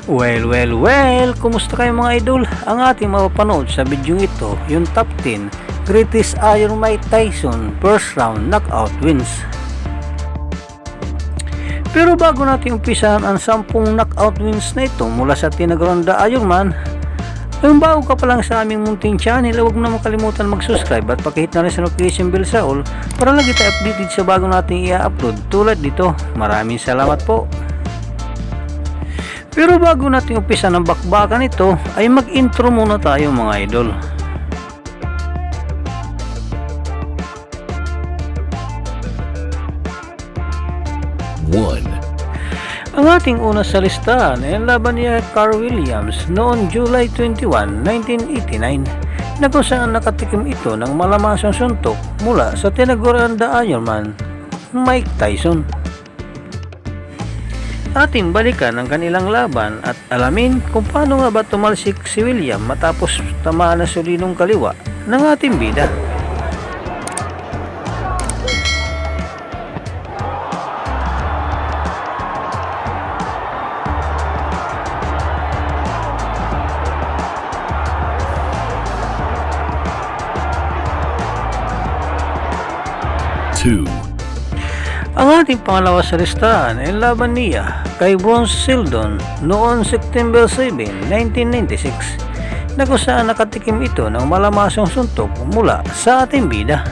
Well, kumusta kayo mga idol? Ang ating mapapanood sa video ito, yung top 10 greatest Iron Mike Tyson first round knockout wins. Pero bago natin umpisahan ang 10 knockout wins na ito mula sa tinaguriang The Iron Man, kung bago ka pa lang sa aming munting channel, huwag na makalimutan mag-subscribe at pakihit na rin sa notification bell sa all para lagi tayo updated sa bago nating i-upload tulad dito. Maraming salamat po. Pero bago natin umpisa ng bakbakan ito, ay mag-intro muna tayo mga idol. Ang ating una sa listahan ay ang laban niya Carl Williams noong July 21, 1989 na kung saan nakatikim ito ng malamasang suntok mula sa tinaguriang The Iron Man, Mike Tyson. Ating balikan ang kanilang laban at alamin kung paano nga ba tumalsik si William matapos tamaan ng sulinong kaliwa ng ating bida. Ang ating pangalawa sa listahan ay laban niya kay Bronze Seldon noong September 7, 1996 na kung saan nakatikim ito ng malamasang suntok mula sa ating bida.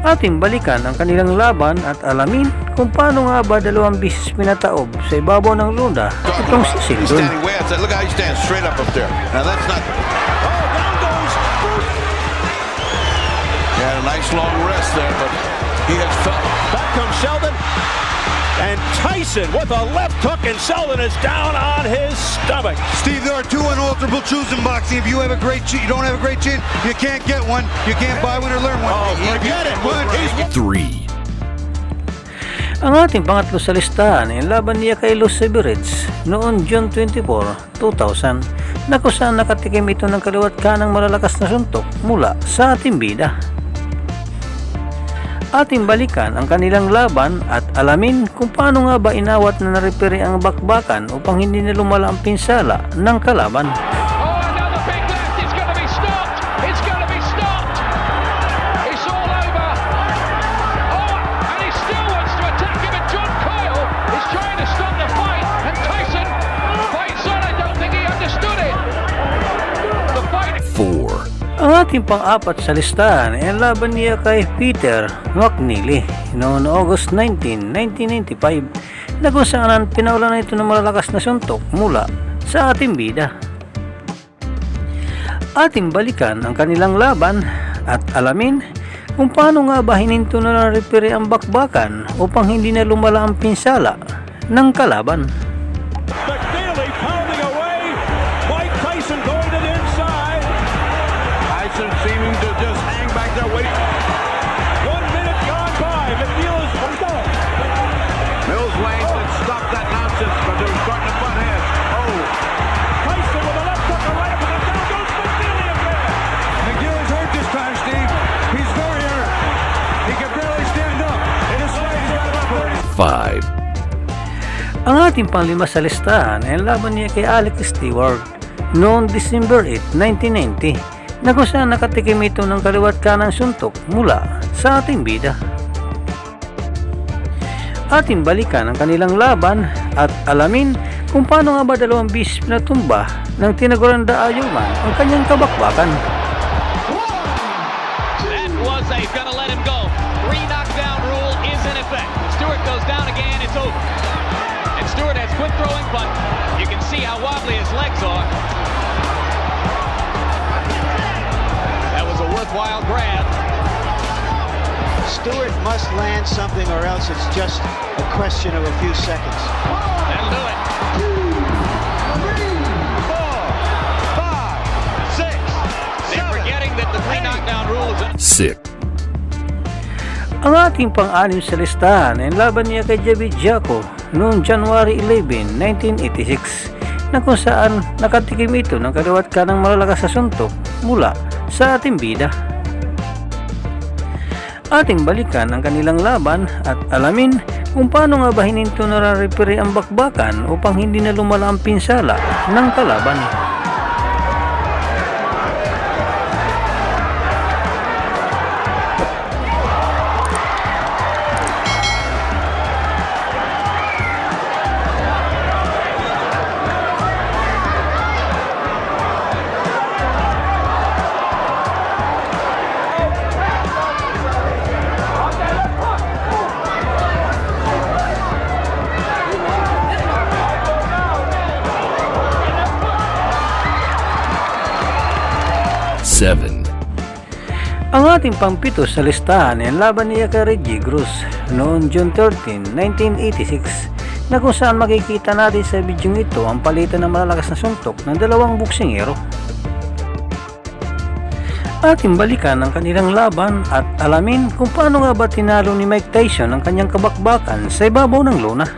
Ating balikan ang kanilang laban at alamin kung paano nga ba 2 bisis pinataob sa ibabaw ng luna itong si Seldon. He had a nice long rest there, but he has felt. Back comes Sheldon, and Tyson with a left hook, and Sheldon is down on his stomach. Steve, there are 2 unalterable truths in boxing. If you have a great chin, you don't have a great chin, you can't get one. You can't buy one or learn one. Oh, forget it. 3. Ang ating pangatlo sa listahan ay laban niya kay Los Everett's noong June 24, 2000 na kung saan nakatikim ito ng kaliwat kanang malalakas na suntok mula sa ating bida. Ating balikan ang kanilang laban at alamin kung paano nga ba inawat na narepere ang bakbakan upang hindi na lumala ang pinsala ng kalaban. Ang ating pang-apat sa listahan ay ang laban niya kay Peter McNeely noong August 19, 1995 na kung saan pinawalan na ito ng malalakas na suntok mula sa ating bida. Ating balikan ang kanilang laban at alamin kung paano nga ba hininto na repere ang bakbakan upang hindi na lumala ang pinsala ng kalaban. Seeming to just hang back there waiting. 1 minute gone by. Mills Wayne said stop that nonsense, but they were starting to butt heads. Oh. Tyson with a left hook right up, and down goes McNeely again. McNeil is hurt this time, Steve. He's very hurt. He can barely stand up. In his right, he's got about 30. Ang ating panglima sa listahan ay ang laban niya kay Alex Stewart noong December 8, 1990 na kung saan nakatikim ito ng kaliwat kanang suntok mula sa ating bida. Ating balikan ang kanilang laban at alamin kung paano nga ba 2 bisis pinatumba ng tinaguriang The Iron Man ang kanyang kabakbakan. That was a gonna let him go. 3 knockdown rule is in effect. Stewart goes down again, it's over. And Stewart has quit throwing, but you can see how wobbly his legs are. Worthwhile grab. Stewart must land something or else it's just a question of a few seconds. That'll do it. 2, 3, 4, 5, 6. They're forgetting that the 3 knockdown rule is in. 6. Ang ating pang-anim sa listahan ay laban niya kay Javid Jacko noong January 11, 1986 na kung saan nakatikim ito ng kaliwat kanang malalakas na suntok mula sa ating bida. Ating balikan ang kanilang laban at alamin kung paano nga ba hininto na referee ang bakbakan upang hindi na lumala ang pinsala ng kalaban. Seven. Ang ating pangpito sa listahan ay ang laban niya kay Reggie Cruz noong June 13, 1986 na kung saan makikita natin sa bidyong ito ang palitan ng malalakas na suntok ng dalawang boksingero. Ating balikan ang kanilang laban at alamin kung paano nga ba tinalo ni Mike Tyson ang kanyang kabakbakan sa ibabaw ng lona.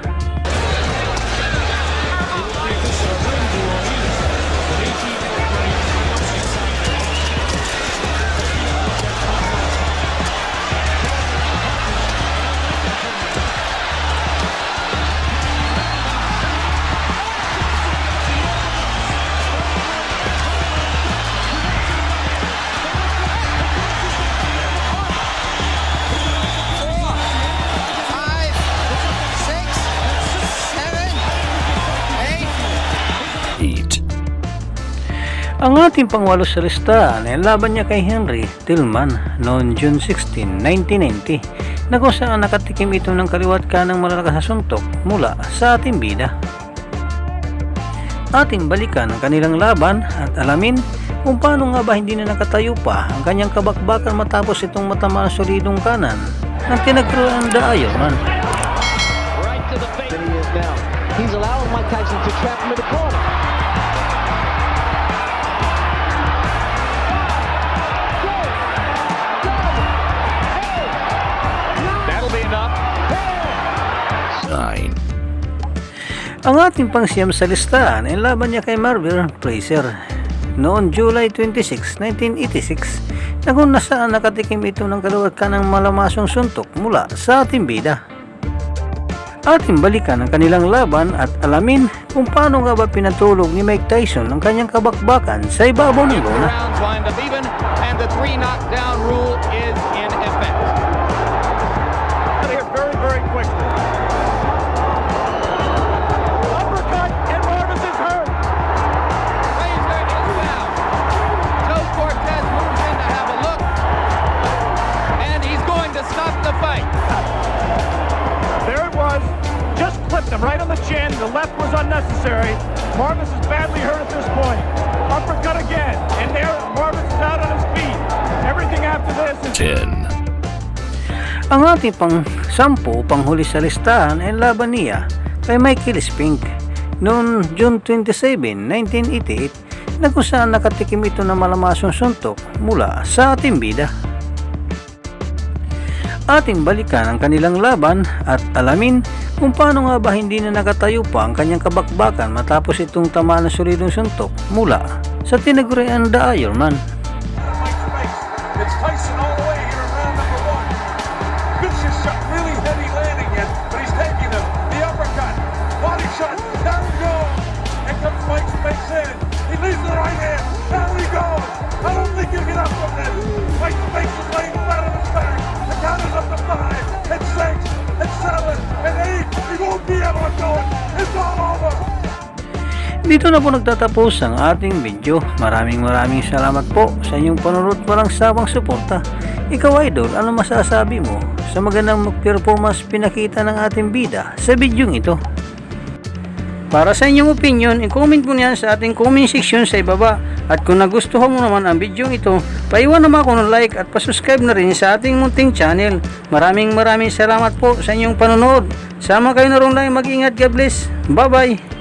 Ang ating pangwalo sa listahan ay laban niya kay Henry Tillman noong June 16, 1990 na kung saan nakatikim ito ng kaliwat kanang malalakas na suntok mula sa ating bida. Ating balikan ang kanilang laban at alamin kung paano nga ba hindi na nakatayo pa ang kanyang kabakbakan matapos itong matamaan solidong kanan ng tinagruan the Ironman. Right to the face. He is now. He's allowing Mike Tyson to trap him in the corner. Ang ating pangsiyam sa listahan ay laban niya kay Marvin Frazier noong July 26, 1986 na kung nasaan nakatikim ito ng kaliwat kanang malamasong suntok mula sa ating bida. Ating balikan ang kanilang laban at alamin kung paano nga ba pinatulog ni Mike Tyson ang kanyang kabakbakan sa ibabaw ng lona. And the 3 knockdown rule is in effect. Here very, very quickly. Uppercut and Marvis is hurt. Frazier is down. Joe Cortez moves in to have a look. And he's going to stop the fight. There it was. Just clipped him right on the chin. The left was unnecessary. Marvis is badly hurt at this point. Uppercut again. And there, Marvis is out on his feet. Everything after this is 10. Ang ating pang-10 panghuli sa listahan ay laban niya kay Michael Spink noong June 27, 1988 na kung saan nakatikim ito ng malamasong suntok mula sa ating bida. Ating balikan ang kanilang laban at alamin kung paano nga ba hindi na nakatayo pa ang kanyang kabakbakan matapos itong tamaan ng solidong suntok mula sa tinagurian the Ironman. It's Tyson all the way here in round number 1. Vicious shot, really heavy landing it, but he's taking him. The uppercut, body shot, down he goes. And comes Mike Spinks in. He leaves the right hand, down he goes. I don't think he'll get up from this. Mike Spinks is laying flat on his back. The count is up to 5, and 6, and 7, and 8. He won't be able to do it. It's all over. Dito na po nagtatapos ang ating video. Maraming salamat po sa inyong panonood, walang sawang suporta. Ikaw idol, ano masasabi mo sa magandang performance pinakita ng ating bida sa video ito? Para sa inyong opinion, i-comment mo niyan sa ating comment section sa ibaba. At kung nagustuhan mo naman ang video ito, paiwan naman ako ng like at pasubscribe na rin sa ating munting channel. Maraming salamat po sa inyong panonood. Sama kayo na rin lang, mag-ingat, God bless. Bye bye.